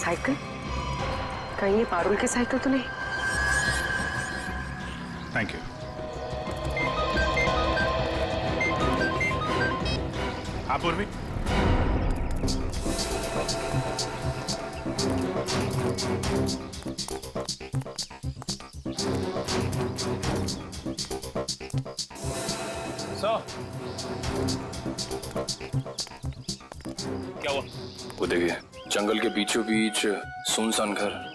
Cycle? कहीं ये पारुल की साइकिल तो नहीं? Thank you. हाँ पूर्वी, सर क्या हुआ? वो देखिए, जंगल के बीचों बीच सुनसान घर।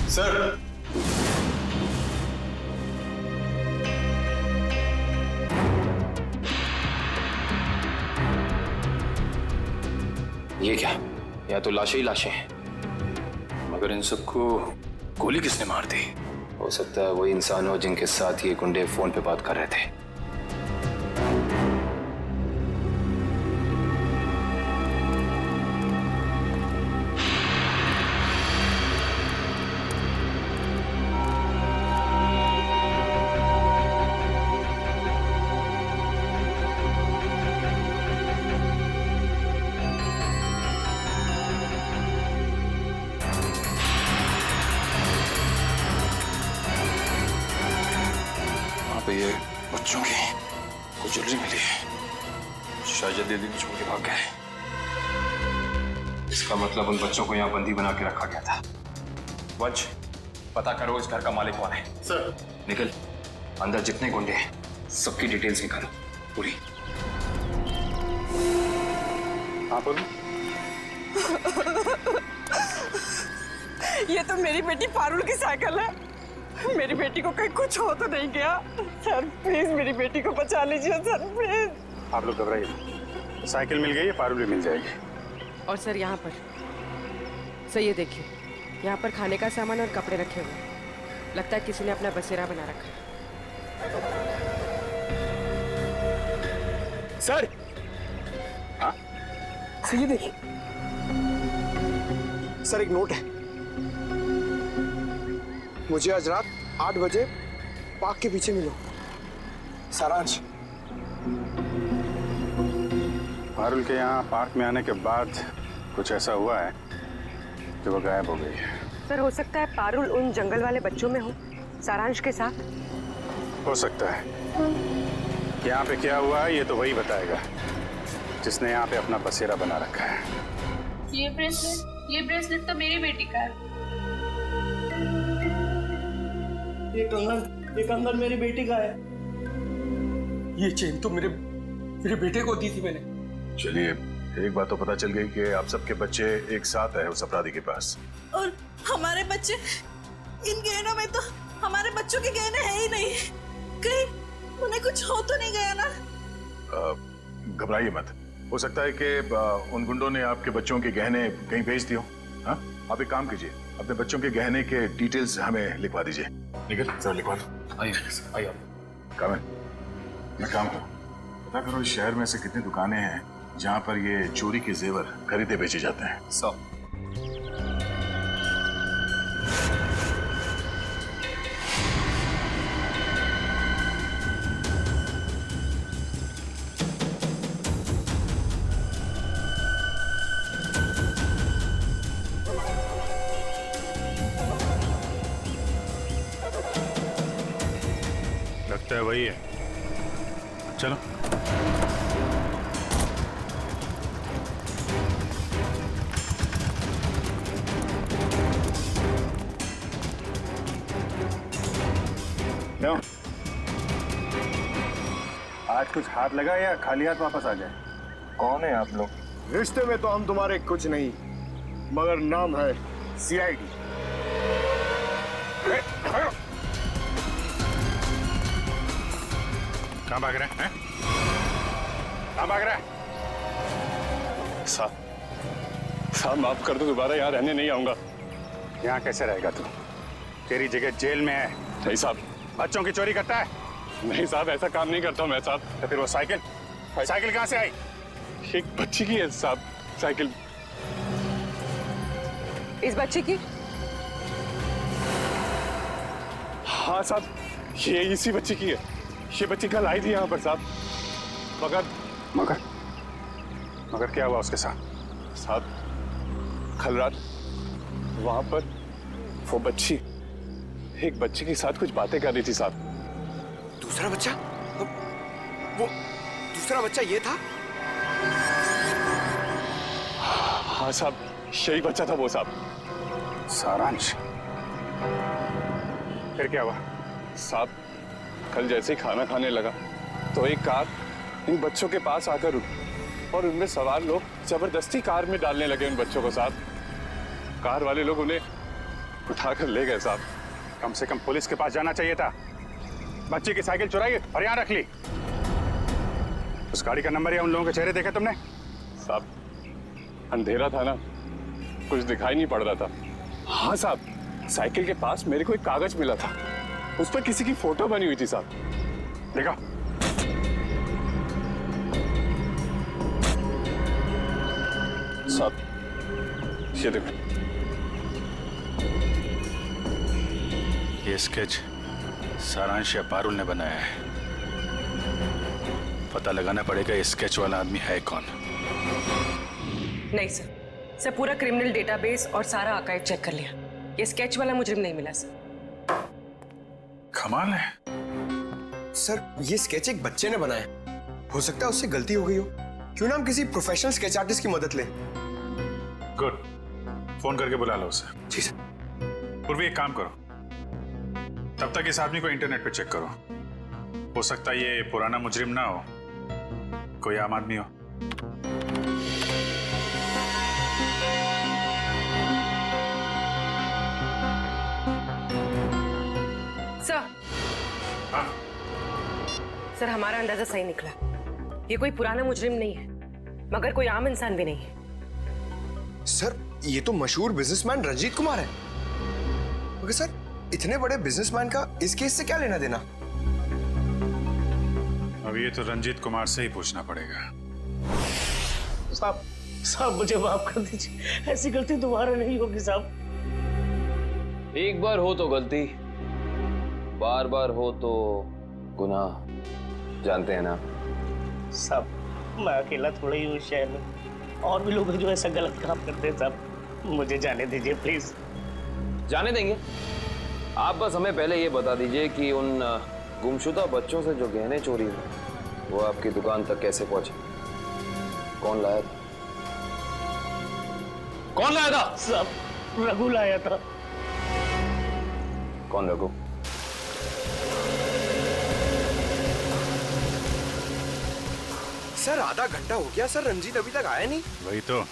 सर ये क्या? या तो लाशें ही लाशें हैं, मगर इन सबको गोली किसने मार दी? हो सकता है वही इंसान हो जिनके साथ ये गुंडे फोन पे बात कर रहे थे। पे ये बच्चों की कुछ ज्वेलरी मिली है, शायद दीदी छोड़ के भाग गए। इसका मतलब उन बच्चों को यहाँ बंदी बना के रखा गया था। वंश, पता करो इस घर का मालिक कौन है। सर। निकल, अंदर जितने गुंडे हैं सबकी डिटेल्स निकालो पूरी। हाँ पूर्वी, ये तो मेरी बेटी पारुल की साइकिल है। मेरी बेटी को कहीं कुछ हो तो नहीं गया? सर प्लीज मेरी बेटी को बचा लीजिए सर, प्लीज। आप लोग घबराइए, साइकिल मिल गई है, पारुल भी मिल जाएगी। और सर यहाँ पर सर ये देखिए, यहाँ पर खाने का सामान और कपड़े रखे हुए, लगता है किसी ने अपना बसेरा बना रखा है। सर हाँ सर ये देखिए, सर एक नोट है। मुझे आज रात 8 बजे पार्क के पीछे मिलो, सारांश। पारुल के यहाँ पार्क में आने के बाद कुछ ऐसा हुआ है कि वो गायब हो गई है। सर हो सकता है पारुल उन जंगल वाले बच्चों में हो, सारांश के साथ। हो सकता है। यहाँ पे क्या हुआ है ये तो वही बताएगा जिसने यहाँ पे अपना बसेरा बना रखा है। ये ब्रेसलेट तो मेरी बेटी का है। ये कंगन मेरी बेटी का है। ये चेन तो मेरे बेटे को दी थी मैंने। चलिए, एक बात तो पता चल गई कि आप सबके बच्चे एक साथ है उस अपराधी के पास। और हमारे बच्चे, इन गहनों में तो हमारे बच्चों के गहने हैं ही नहीं। कहीं उन्हें कुछ हो तो नहीं गया ना? घबराइए मत, हो सकता है कि उन गुंडों ने आपके बच्चों के गहने कहीं भेज दिए हो। हाँ, आप एक काम कीजिए, अपने बच्चों के गहने के डिटेल्स हमें लिखवा दीजिए। निकल सर, लिखवा दो। आइए कामिल, मैं काम करूँ, पता करो इस शहर में से कितनी दुकानें हैं जहाँ पर ये चोरी के जेवर खरीदे बेचे जाते हैं। 100। लगता है वही है, चलो। क्यों? आज कुछ हाथ लगा या खाली हाथ वापस आ जाए? कौन है आप लोग? रिश्ते में तो हम तुम्हारे कुछ नहीं, मगर नाम है CID। कहाँ भाग रहे हैं? कहाँ भाग रहा है? साहब माफ कर दो, दोबारा यहाँ रहने नहीं आऊंगा। यहाँ कैसे रहेगा तू? तेरी जगह जेल में है। नहीं साहब। बच्चों की चोरी करता है? नहीं साहब, ऐसा काम नहीं करता हूँ मैं साहब। तो फिर वो साइकिल कहाँ से आई? एक बच्ची की है साहब साइकिल। इस बच्ची की? हाँ साहब, ये इसी बच्ची की है। ये बच्ची कल आई थी यहाँ पर साहब। मगर मगर मगर क्या हुआ उसके साथ? साहब कल रात वहां पर वो बच्ची एक बच्चे के साथ कुछ बातें कर रही थी साहब। दूसरा बच्चा? वो दूसरा बच्चा ये था? हाँ साहब, यही बच्चा था वो साहब। सारांश, फिर क्या हुआ? साहब कल जैसे ही खाना खाने लगा तो एक कार इन बच्चों के पास आकर रुकी और उनमें सवार लोग जबरदस्ती कार में डालने लगे उन बच्चों को साहब। कार वाले लोग उन्हें उठाकर ले गए साहब। कम से कम पुलिस के पास जाना चाहिए था। बच्चे की साइकिल चुराई और यहाँ रख ली। उस गाड़ी का नंबर या उन लोगों के चेहरे देखे तुमने? साहब अंधेरा था ना, कुछ दिखाई नहीं पड़ रहा था। हाँ साहब, साइकिल के पास मेरे को एक कागज मिला था, उस पर किसी की फोटो बनी हुई थी साहब। देखा? साहब ये देखो, ये स्केच सारांश या पारुल ने बनाया है। पता लगाना पड़ेगा ये स्केच वाला आदमी है कौन। नहीं सर पूरा क्रिमिनल डेटाबेस और सारा आर्काइव चेक कर लिया। ये स्केच वाला मुजरिम नहीं मिला सर। कमाल है। सर ये स्केच एक बच्चे ने बनाया, हो सकता है उससे गलती हो गई हो। क्यों ना हम किसी प्रोफेशनल स्केच आर्टिस्ट की मदद लें? गुड, फोन करके बुला लो उसे। जी सर। पूर्वी एक काम करो, तब तक इस आदमी को इंटरनेट पे चेक करो। हो सकता है ये पुराना मुजरिम ना हो, कोई आम आदमी हो। सर सर हमारा अंदाजा सही निकला। ये कोई पुराना मुजरिम नहीं है, मगर कोई आम इंसान भी नहीं है। सर ये तो मशहूर बिजनेसमैन रंजीत कुमार है। मगर सर इतने बड़े बिजनेसमैन का इस केस से क्या लेना देना? अब ये तो रंजीत कुमार से ही पूछना पड़ेगा। साहब साहब मुझे माफ कर दीजिए, ऐसी गलती दोबारा नहीं होगी साहब। एक बार हो तो गलती, बार बार हो तो गुनाह, जानते हैं ना। साहब मैं अकेला थोड़ा ही हूँ शहर में, और भी लोग हैं जो ऐसा गलत काम करते हैं साहब। मुझे जाने दीजिए प्लीज। जाने देंगे, आप बस हमें पहले ये बता दीजिए कि उन गुमशुदा बच्चों से जो गहने चोरी हुए वो आपकी दुकान तक कैसे पहुंचे? कौन लाया था? कौन लाया था? साहब रघु लाया था। कौन रघु? सर आधा घंटा हो गया सर, रंजीत अभी तक आया नहीं। वही तो।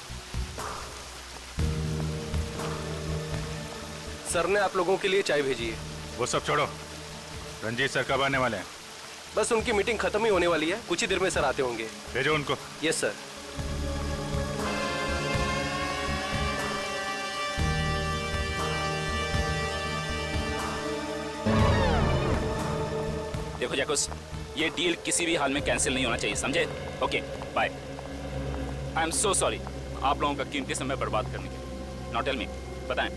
सर ने आप लोगों के लिए चाय भेजी है। वो सब छोड़ो, रंजीत सर कब आने वाले हैं? बस उनकी मीटिंग खत्म ही होने वाली है, कुछ ही देर में सर आते होंगे। भेजो उनको। Yes sir. देखो जैकुस, ये डील किसी भी हाल में कैंसिल नहीं होना चाहिए, समझे? Okay bye. I am so sorry आप लोगों का कीमती समय बर्बाद करने के लिए। नाउ टेल मी, बताएं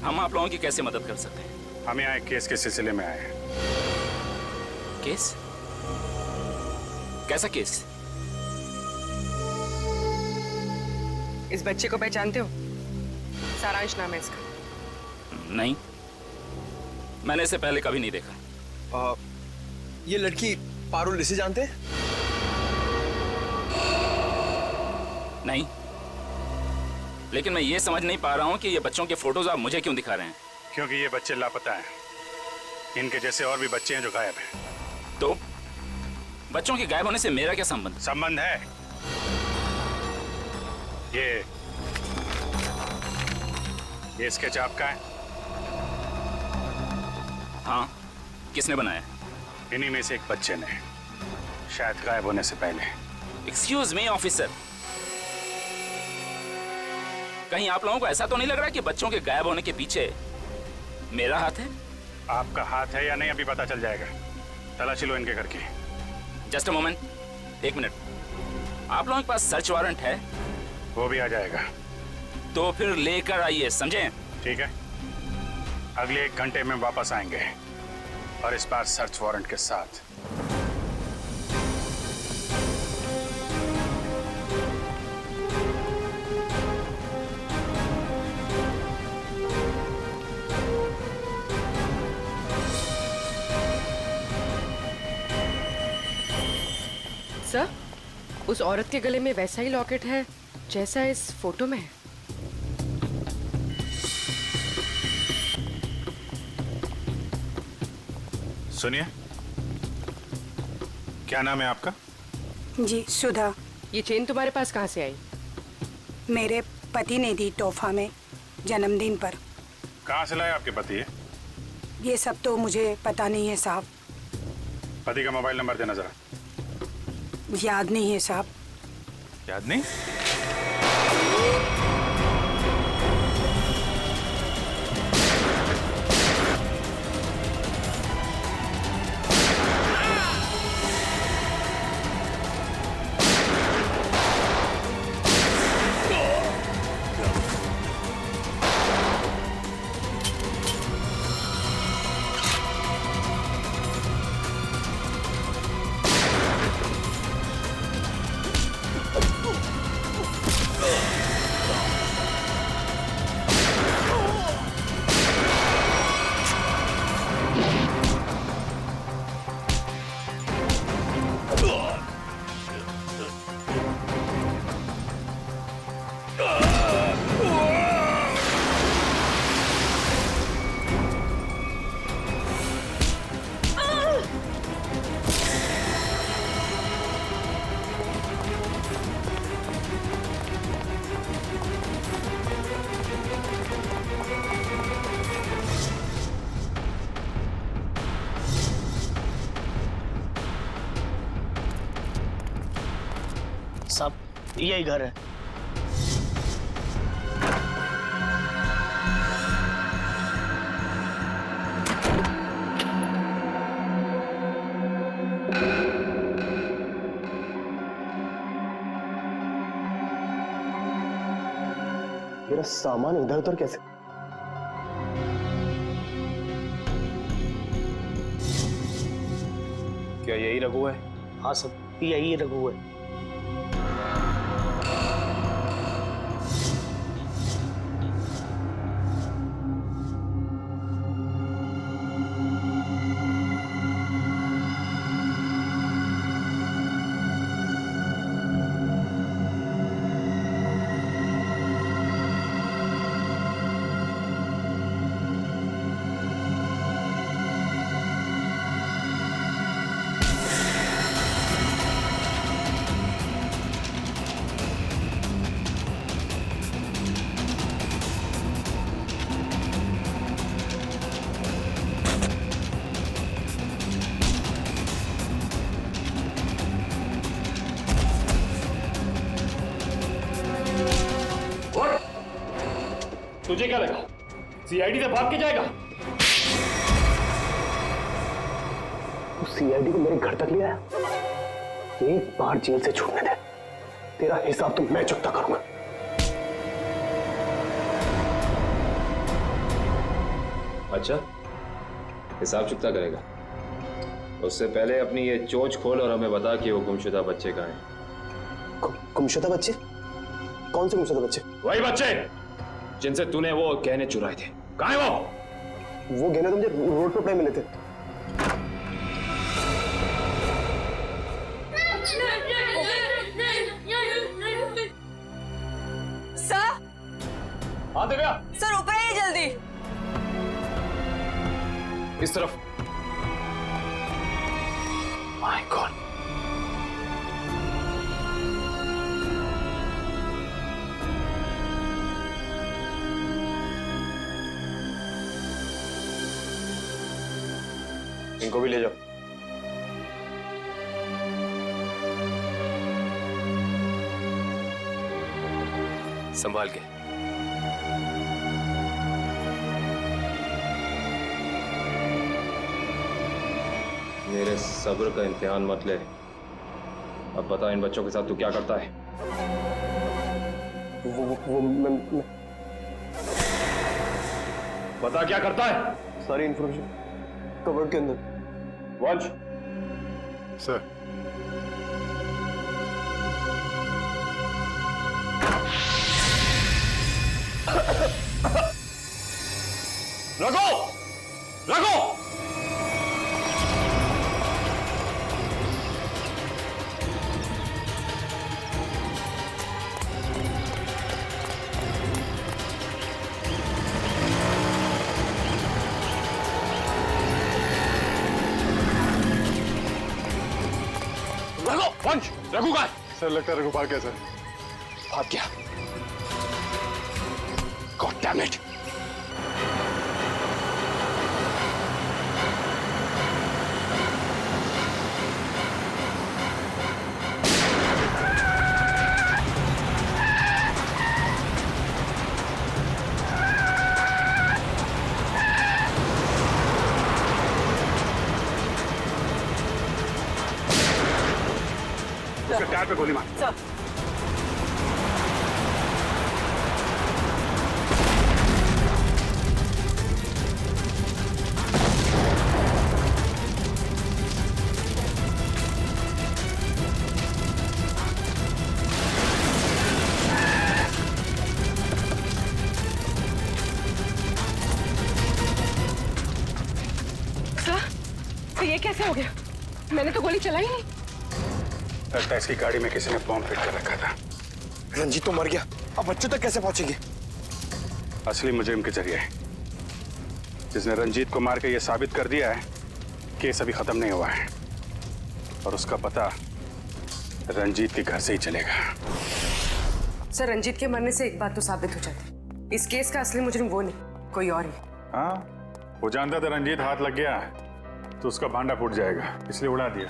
हम आप लोगों की कैसे मदद कर सकते हैं? हम यहाँ एक केस के सिलसिले में आए हैं। केस? कैसा केस? इस बच्चे को पहचानते हो? सारांश नाम है इसका। नहीं, मैंने इसे पहले कभी नहीं देखा। ये लड़की पारुल, इसे जानते हैं? नहीं, लेकिन मैं ये समझ नहीं पा रहा हूँ कि ये बच्चों के फोटोज आप मुझे क्यों दिखा रहे हैं? क्योंकि ये बच्चे लापता हैं। इनके जैसे और भी बच्चे हैं जो गायब हैं। तो बच्चों के गायब होने से मेरा क्या संबंध? संबंध है। ये स्केच आपका है? हाँ, किसने बनाया? इन्हीं में से एक बच्चे ने, शायद गायब होने से पहले। एक्सक्यूज मी ऑफिसर, कहीं आप लोगों को ऐसा तो नहीं लग रहा कि बच्चों के गायब होने के पीछे मेरा हाथ है? आपका हाथ है या नहीं अभी पता चल जाएगा। तलाशी लो इनके घर की। जस्ट अ मोमेंट, एक मिनट। आप लोगों के पास सर्च वारंट है? वो भी आ जाएगा। तो फिर लेकर आइए, समझे? ठीक है, अगले 1 घंटे में वापस आएंगे। और इस बार सर्च वारंट के साथ। सर, उस औरत के गले में वैसा ही लॉकेट है जैसा इस फोटो में है। सुनिए, क्या नाम है आपका? जी सुधा। ये चेन तुम्हारे पास कहाँ से आई? मेरे पति ने दी तोहफा में जन्मदिन पर। कहाँ से लाए आपके पति है? ये सब तो मुझे पता नहीं है साहब। पति का मोबाइल नंबर देना जरा। याद नहीं है साहब। याद नहीं? साहब, यही घर है। मेरा सामान इधर उधर कैसे? क्या यही रघु है? हाँ साहब, यही रघु है। तुझे क्या लगा सीआईडी से भाग के जाएगा? सीआईडी को मेरे घर तक ले आया। एक बार जेल से छूटने दे, तेरा हिसाब तो मैं चुकता करूंगा। अच्छा, हिसाब चुकता करेगा? उससे पहले अपनी ये चोंच खोल और हमें बता कि वो गुमशुदा बच्चे कहाँ हैं। गुमशुदा बच्चे? कौन से गुमशुदा बच्चे? वही बच्चे जिनसे तूने वो गहने चुराए थे। कहाँ है वो? वो गहने तो मुझे रोड पर मिले थे। सर। हाँ दिव्या, सर ऊपर आइए जल्दी। इस तरफ। My God. इनको भी ले जाओ। संभाल के। मेरे सब्र का इम्तिहान मत ले। अब बता, इन बच्चों के साथ तू क्या करता है? वो मैं बता क्या करता है? सारी इंफॉर्मेशन कवर्ड के अंदर। वंश, सर। रघु, रघु, वंश, रघु का सर लगता है रघु भाग गया सर। भाग गया। God damn it. उसके टायर पे गोली मार। सर, ये कैसे हो गया? मैंने तो गोली चलाई नहीं। लगता है इसकी गाड़ी में किसी ने बॉम्ब फिट कर रखा था। रंजीत तो मर गया, अब बच्चों तक कैसे पहुंचेंगे? असली मुजरिम के जरिए, जिसने रंजीत को मार के ये साबित कर दिया है केस अभी खत्म नहीं हुआ है और उसका पता रंजीत के घर से ही चलेगा। सर, रंजीत के मरने से एक बात तो साबित हो जाती, इस केस का असली मुजरिम वो नहीं, कोई और ही। हाँ, वो जानता था रंजीत हाथ लग गया तो उसका भांडा फूट जाएगा, इसलिए उड़ा दिया।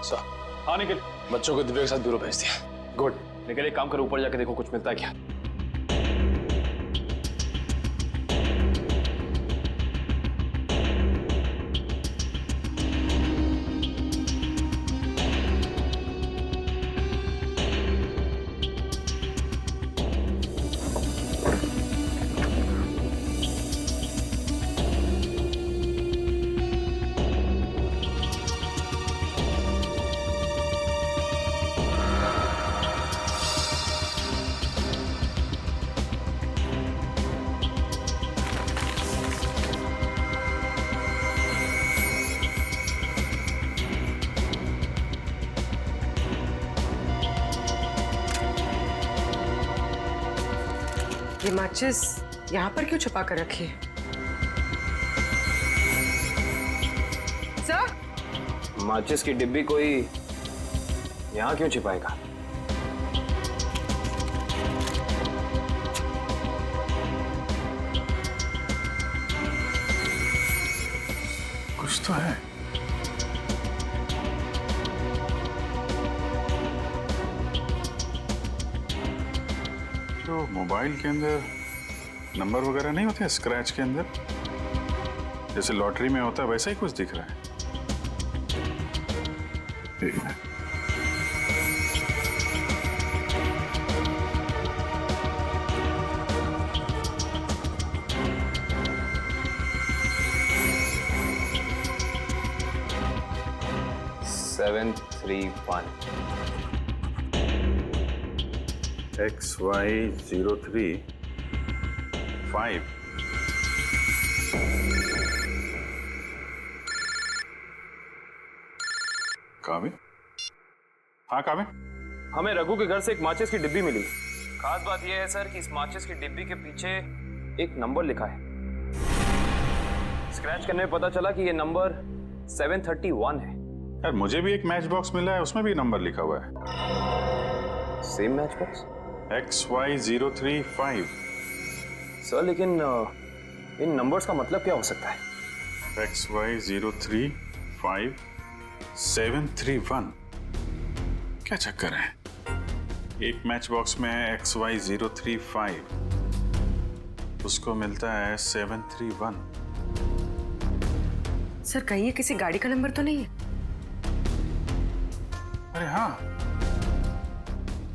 सर, हाँ निखिल, बच्चों को दिव्या के साथ ब्यूरो भेज दिया। गुड। निखिल एक काम करो, ऊपर जाके देखो कुछ मिलता है क्या। ये माचिस यहाँ पर क्यों छुपा कर रखी है? सर, माचिस की डिब्बी कोई यहाँ क्यों छिपाएगा? कुछ तो है। तो मोबाइल के अंदर नंबर वगैरह नहीं होते स्क्रैच के अंदर, जैसे लॉटरी में होता है वैसा ही कुछ दिख रहा है। एक मिनट। XY035 काबिल? हाँ काबिल? हमें रघु के घर से एक माचिस की डिब्बी मिली। खास बात यह है सर कि इस माचिस की डिब्बी के पीछे एक नंबर लिखा है। स्क्रैच करने में पता चला कि यह नंबर 731 है। यार मुझे भी एक मैच बॉक्स मिला है, उसमें भी नंबर लिखा हुआ है। Same match box? XY035। Sir लेकिन इन नंबर्स का मतलब क्या हो सकता है? XY035-731। क्या चक्कर है? एक मैच बॉक्स में है XY035, उसको मिलता है 731। सर, कहीं ये किसी गाड़ी का नंबर तो नहीं है? अरे हाँ,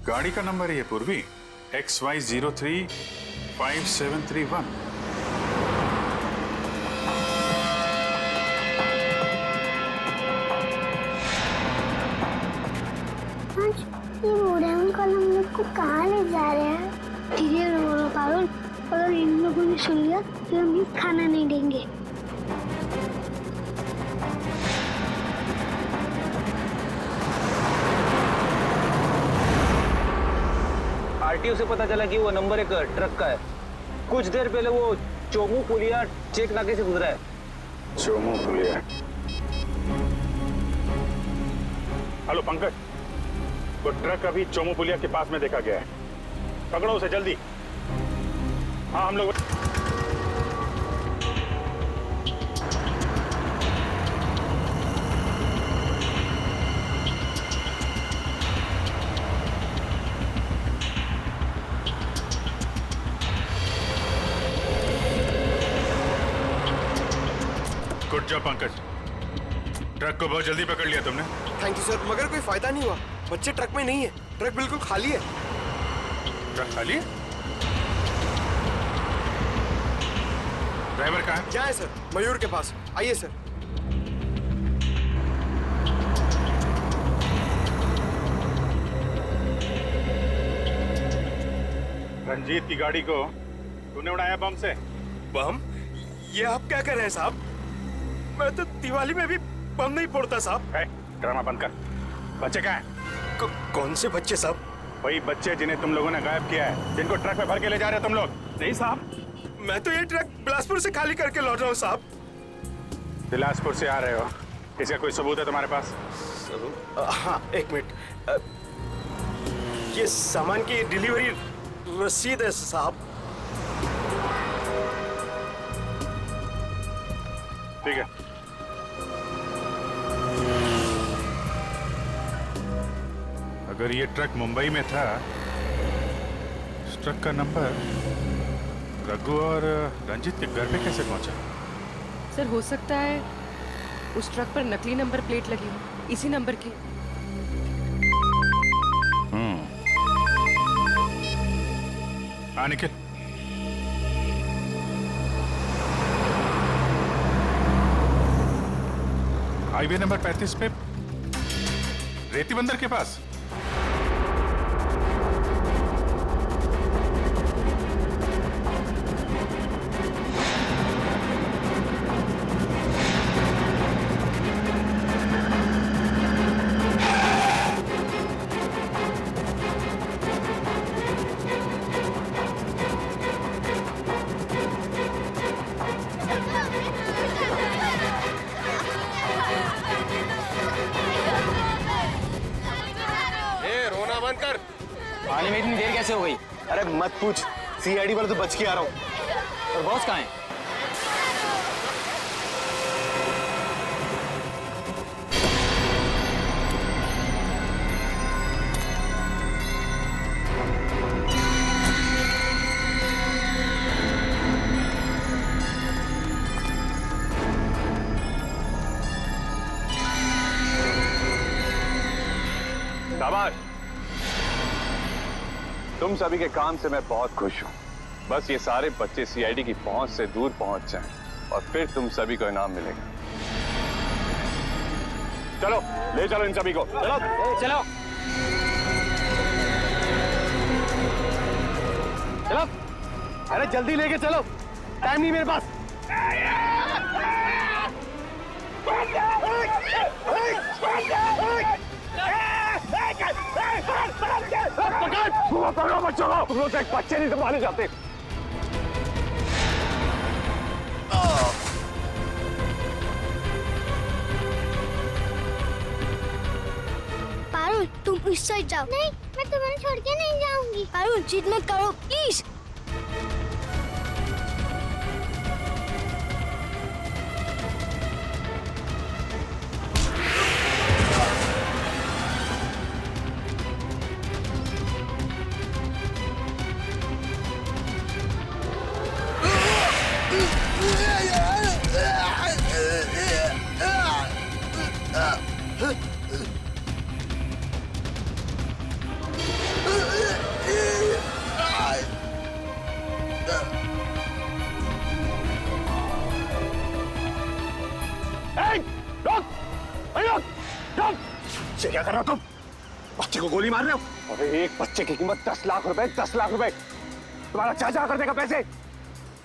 गाड़ी का नंबर ही है पूर्वी, XY035-731। को कहाँ ले जा रहे हैं? धीरे रो पारुल, अगर इन लोगों ने सुन लिया तो हम खाना नहीं देंगे। आरटीओ से पता चला कि वो नंबर एक ट्रक का है। कुछ देर पहले वो चोमू पुलिया चेक नाके से गुजरा है। चोमू पुलिया। हेलो पंकज, वो ट्रक अभी चोमू पुलिया के पास में देखा गया है। पकड़ो उसे जल्दी। हाँ हम लोग गुड जॉब पंकज, ट्रक को बहुत जल्दी पकड़ लिया तुमने। थैंक यू सर, मगर कोई फायदा नहीं हुआ। बच्चे ट्रक में नहीं है, ट्रक बिल्कुल खाली है। ट्रक खाली है? ड्राइवर कहाँ है? यहाँ है सर, मयूर के पास। आइए सर। रंजीत की गाड़ी को तूने उड़ाया बम से? बम? ये आप क्या कर रहे हैं साहब? मैं तो दिवाली में भी बम नहीं फोड़ता साहब। ड्रामा बंद कर। बच्चे कहाँ हैं? कौन से बच्चे साहब? वही बच्चे जिन्हें तुम लोगों ने गायब किया है, जिनको ट्रक में भर के ले जा रहे हो तुम लोग। नहीं साहब, मैं तो ये ट्रक बिलासपुर से खाली करके लौट रहा हूँ साहब। बिलासपुर से आ रहे हो? इसका कोई सबूत है तुम्हारे पास? हाँ, एक मिनट। ये सामान की डिलीवरी रसीद है साहब। ठीक है। अगर ये ट्रक मुंबई में था, इस ट्रक का नंबर रघु और रंजीत के घर पे कैसे पहुंचा? सर हो सकता है उस ट्रक पर नकली नंबर प्लेट लगी हो, इसी नंबर की। हाँ निखिल, हाईवे नंबर 35 पे रेती बंदर के पास। आने में इतनी देर कैसे हो गई? अरे मत पूछ, सीआईडी वाला तो बच के आ रहा हूँ। और बॉस कहाँ है? शाबाश, तुम सभी के काम से मैं बहुत खुश हूं। बस ये सारे बच्चे सीआईडी की पहुंच से दूर पहुंच जाएं और फिर तुम सभी को इनाम मिलेगा। चलो ले चलो इन सभी को। चलो चलो चलो, अरे जल्दी लेके चलो, टाइम नहीं मेरे पास। पकड़ो बच्चों को, वो एक बच्चे नहीं संभाले जाते। पारुल तुम इस साइड जाओ। नहीं, मैं तुम्हें छोड़ के नहीं जाऊंगी। पारुल जिद मत करो प्लीज। क्या कर रहे हो तुम? बच्चे को गोली मार रहे हो? अरे एक बच्चे की कीमत 10 लाख रुपए, 10 लाख रुपए। तुम्हारा चाचा कर देगा पैसे।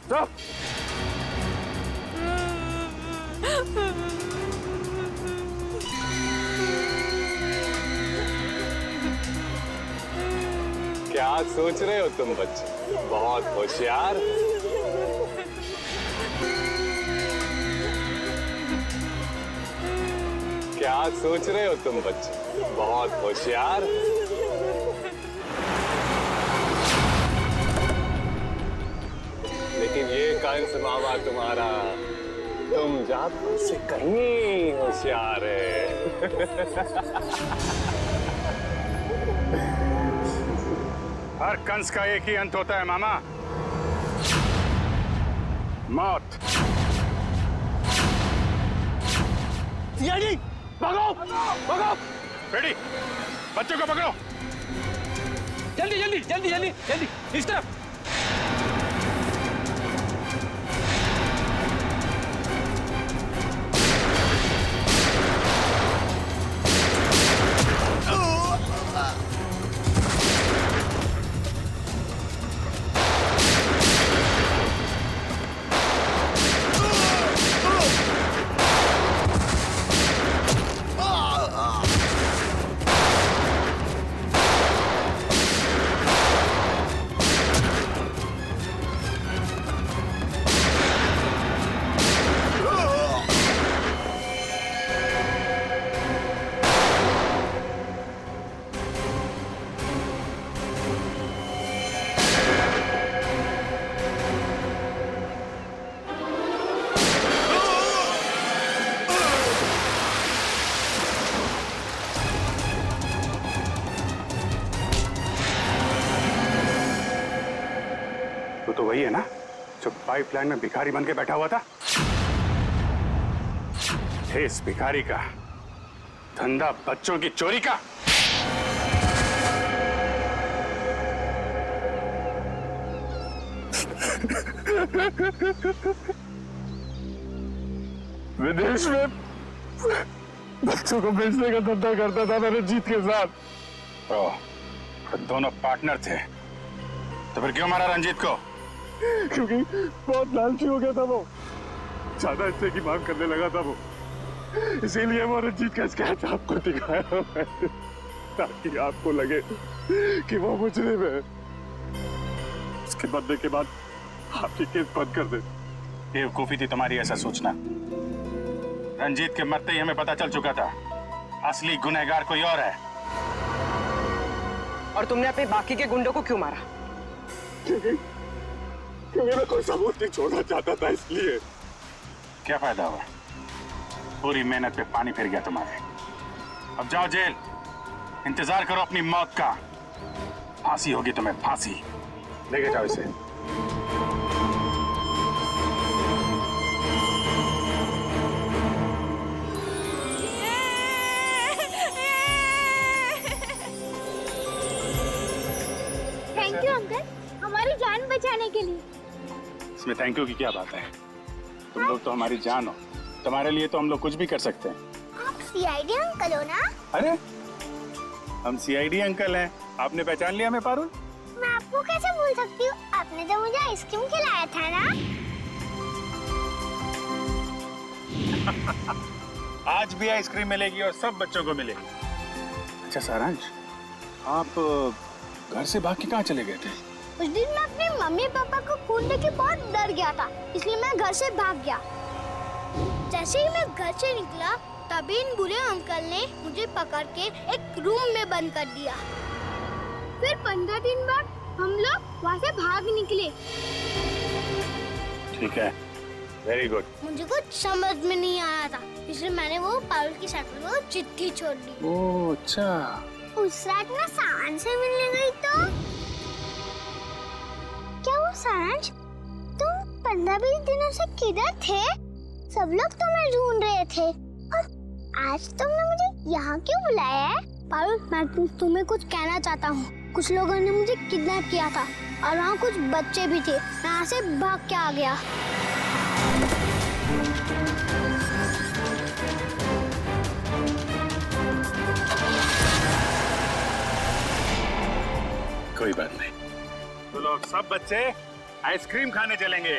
चुप। क्या सोच रहे हो तुम बच्चे? बहुत होशियार। क्या सोच रहे हो तुम बच्चे? बहुत होशियार। लेकिन ये कंस मामा तुम्हारा, तुम जात से कहीं होशियार है। हर कंस का एक ही अंत होता है मामा, मौत। भागो, भागो। बेटी, बच्चों को पकड़ो। जल्दी जल्दी जल्दी जल्दी जल्दी इस तरफ। तो वही है ना जो पाइपलाइन में भिखारी बन के बैठा हुआ था? इस भिखारी का धंधा बच्चों की चोरी का। विदेश में बच्चों को बेचने का धंधा करता था मैं रंजीत के साथ। दोनों पार्टनर थे, तो फिर क्यों मारा रंजीत को? क्योंकि बहुत लालची हो गया था वो, ज्यादा हिस्से की मांग करने लगा था वो, इसीलिए वो रंजीत का स्केच आपको दिखाया मैंने, ताकि आपको लगे कि वो मुजरिम है। उसके बदले के बाद आपकी केस बंद कर दे। बेवकूफी थी तुम्हारी ऐसा सोचना। रंजीत के मरते ही हमें पता चल चुका था असली गुनहगार कोई और है। और तुमने अपने बाकी के गुंडों को क्यों मारा? क्योंकि मैं कोई सबूत नहीं छोड़ना चाहता था, इसलिए। क्या फायदा हुआ? पूरी मेहनत पे पानी फिर गया तुम्हारे। अब जाओ जेल, इंतजार करो अपनी मौत का। फांसी होगी तुम्हें, फांसी। लेके जाओ इसे। थैंक यू अंकल, हमारी जान बचाने के लिए। इसमें थैंक यू की क्या बात है? तुम लोग तो हमारी जान हो, तुम्हारे लिए तो हम लोग कुछ भी कर सकते हैं। आप सीआईडी अंकल हो ना? अरे हम सीआईडी अंकल हैं, आपने पहचान लिया हमें पारुल? मैं आपको कैसे भूल सकती हूँ, आपने तो मुझे आइसक्रीम खिलाया था ना। आज भी आइसक्रीम मिलेगी और सब बच्चों को मिलेगी। अच्छा सारांश, आप घर से भाग के कहाँ चले गए थे? उस दिन मैं अपने मम्मी पापा को खून देख के बहुत डर गया था, इसलिए मैं घर से भाग गया। जैसे ही मैं घर से निकला तभी इन बुरे अंकल ने मुझे पकड़ के एक रूम में बंद कर दिया। फिर 15 दिन बाद हम लोग वहाँ से भाग निकले। ठीक है, वेरी गुड। मुझे कुछ समझ में नहीं आया था, इसलिए मैंने वो पारुल की साइकिल को चिट्ठी छोड़ दी। ओह अच्छा। उस रात मैं सारांश से मिलने गई तो क्या वो सारांश, तुम 15-20 दिनों से किधर थे? सब लोग तुम्हें ढूंढ रहे थे और आज तुमने मुझे यहाँ क्यों बुलाया है? पारुल, मैं तुम्हें कुछ कहना चाहता हूँ। कुछ लोगों ने मुझे किडनैप किया था और वहाँ कुछ बच्चे भी थे, मैं यहाँ से भाग के आ गया। कोई बात नहीं। तो लोग सब बच्चे आइसक्रीम खाने चलेंगे।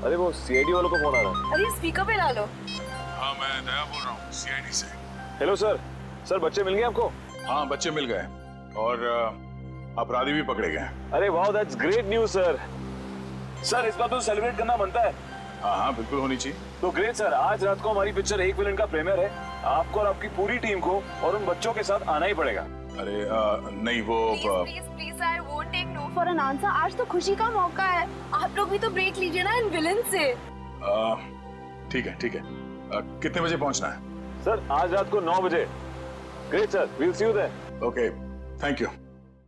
अरे वो सीआईडी वालों को फोन आ रहा है। अरे स्पीकर पे डालो। हाँ, मैं दया बोल रहा हूँ सीआईडी से। Hello sir. सर बच्चे मिल गए आपको? हाँ, बच्चे मिल गए और अपराधी भी पकड़े गए। अरे वाह, that's great news sir. Sir इस बात को सेलिब्रेट करना बनता है। हाँ हाँ, बिल्कुल होनी चाहिए। तो ग्रेट सर, आज रात को हमारी पिक्चर एक विलन का प्रीमियर है। आपको और आपकी पूरी टीम को और उन बच्चों के साथ आना ही पड़ेगा। अरे नहीं, वो please I won't take no for an answer. आज तो खुशी का मौका है, आप लोग भी तो ब्रेक लीजिए ना इन विलन से। ठीक है ठीक है। कितने बजे पहुंचना है? सर आज रात को 9 बजे। Great sir, we'll see you there. Okay, thank you.